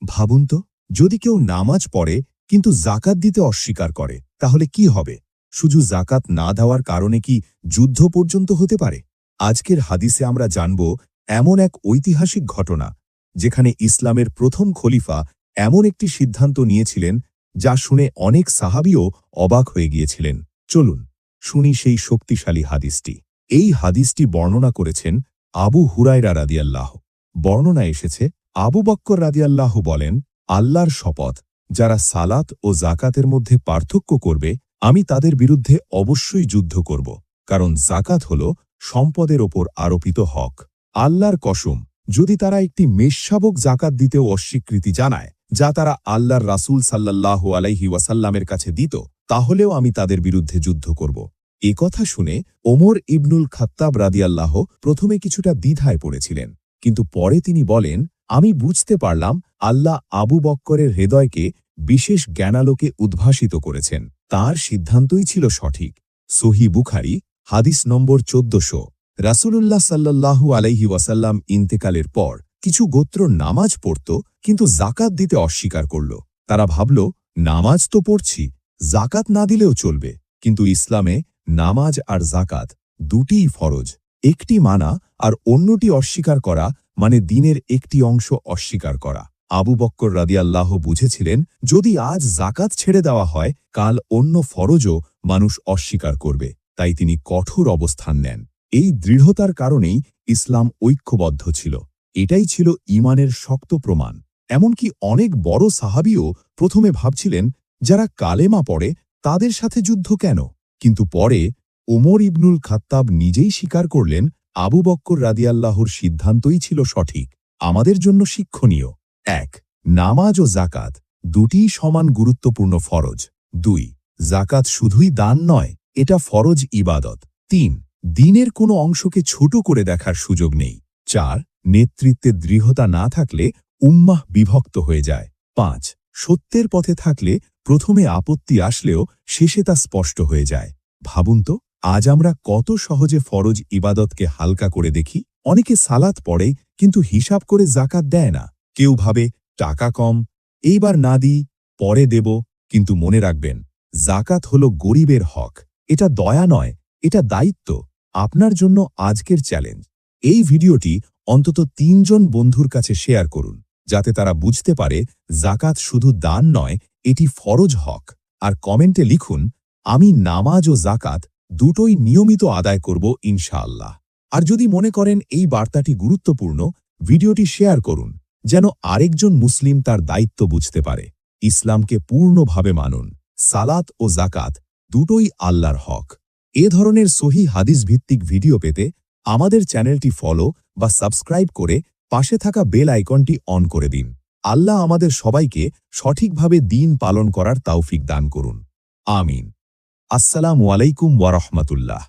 ভাবুন তো, যদি কেউ নামাজ পড়ে কিন্তু জাকাত দিতে অস্বীকার করে, তাহলে কি হবে? শুধু জাকাত না দেওয়ার কারণে কি যুদ্ধ পর্যন্ত হতে পারে? আজকের হাদিসে আমরা জানব এমন এক ঐতিহাসিক ঘটনা, যেখানে ইসলামের প্রথম খলিফা এমন একটি সিদ্ধান্ত নিয়েছিলেন যা শুনে অনেক সাহাবীও অবাক হয়ে গিয়েছিলেন। চলুন শুনি সেই শক্তিশালী হাদিসটি। এই হাদিসটি বর্ণনা করেছেন আবু হুরায়রা রাদিয়াল্লাহু। বর্ণনায় এসেছে, আবু বক্কর রাদিয়াল্লাহু বলেন, আল্লাহর শপথ, যারা সালাত ও জাকাতের মধ্যে পার্থক্য করবে, আমি তাদের বিরুদ্ধে অবশ্যই যুদ্ধ করব, কারণ জাকাত হল সম্পদের ওপর আরোপিত হক। আল্লাহর কসম, যদি তারা একটি মেষশাবক জাকাত দিতেও অস্বীকৃতি জানায়, যা তারা আল্লাহর রাসূল সাল্লাল্লাহু আলাইহি ওয়াসাল্লামের কাছে দিত, তাহলেও আমি তাদের বিরুদ্ধে যুদ্ধ করব। এ কথা শুনে ওমর ইবনুল খাত্তাব রাদিয়াল্লাহু প্রথমে কিছুটা দ্বিধায় পড়েছিলেন, কিন্তু পরে তিনি বলেন, আমি বুঝতে পারলাম আল্লাহ আবু বক্করের হৃদয়কে বিশেষ জ্ঞানালোকে উদ্ভাসিত করেছেন। তার সিদ্ধান্তই ছিল সঠিক। সহিহ বুখারী, হাদিস নম্বর ১৪০০। রাসূলুল্লাহ সাল্লাল্লাহু আলাইহি ওয়াসাল্লাম ইন্তেকালের পর কিছু গোত্র নামাজ পড়ত কিন্তু জাকাত দিতে অস্বীকার করল। তারা ভাবল, নামাজ তো পড়ছি, জাকাত না দিলেও চলবে। কিন্তু ইসলামে নামাজ আর জাকাত দুটিই ফরজ। একটি মানা আর অন্যটি অস্বীকার করা মানে দিনের একটি অংশ অস্বীকার করা। আবু বক্কর রাদিয়াল্লাহু বুঝেছিলেন, যদি আজ জাকাত ছেড়ে দেওয়া হয়, কাল অন্য ফরজও মানুষ অস্বীকার করবে। তাই তিনি কঠোর অবস্থান নেন। এই দৃঢ়তার কারণেই ইসলাম ঐক্যবদ্ধ ছিল। এটাই ছিল ঈমানের শক্ত প্রমাণ। এমনকি অনেক বড় সাহাবীও প্রথমে ভাবছিলেন, যারা কালেমা পড়ে তাদের সাথে যুদ্ধ কেন? কিন্তু পরে ওমর ইবনুল খাত্তাব নিজেই স্বীকার করলেন, আবু বক্কর রাদিয়াল্লাহুর সিদ্ধান্তই ছিল সঠিক। আমাদের জন্য শিক্ষণীয়: ১. নামাজ ও জাকাত দুটিই সমান গুরুত্বপূর্ণ ফরজ। ২. জাকাত শুধুই দান নয়, এটা ফরজ ইবাদত। ৩. দিনের কোনো অংশকে ছোট করে দেখার সুযোগ নেই। ৪. নেতৃত্বে দৃঢ়তা না থাকলে উম্মাহ বিভক্ত হয়ে যায়। ৫. সত্যের পথে থাকলে প্রথমে আপত্তি আসলেও শেষে তা স্পষ্ট হয়ে যায়। ভাবুন তো, আজ আমরা কত সহজে ফরজ ইবাদতকে হালকা করে দেখি। অনেকে সালাত পড়ে কিন্তু হিসাব করে জাকাত দেয় না। কেউ ভাবে, টাকা কম, এইবার না দিই, পরে দেব। কিন্তু মনে রাখবেন, জাকাত হল গরিবের হক। এটা দয়া নয়, এটা দায়িত্ব। আপনার জন্য আজকের চ্যালেঞ্জ: এই ভিডিওটি অন্তত ৩ জন বন্ধুর কাছে শেয়ার করুন, যাতে তারা বুঝতে পারে জাকাত শুধু দান নয়, এটি ফরজ হক। আর কমেন্টে লিখুন, আমি নামাজ ও জাকাত দুটোই নিয়মিত আদায় করব ইনশাআল্লাহ। আর যদি মনে করেন এই বার্তাটি গুরুত্বপূর্ণ, ভিডিওটি শেয়ার করুন, যেন আরেকজন মুসলিম তার দায়িত্ব বুঝতে পারে। ইসলামকে পূর্ণভাবে মানুন। সালাত ও জাকাত দুটোই আল্লাহর হক। এ ধরনের সহিহ হাদিস ভিত্তিক ভিডিও পেতে আমাদের চ্যানেলটি ফলো বা সাবস্ক্রাইব করে পাশে থাকা বেল আইকনটি অন করে দিন। আল্লাহ আমাদের সবাইকে সঠিকভাবে দ্বীন পালন করার তৌফিক দান করুন। আমিন। আসসালামু আলাইকুম ওয়া রাহমাতুল্লাহ।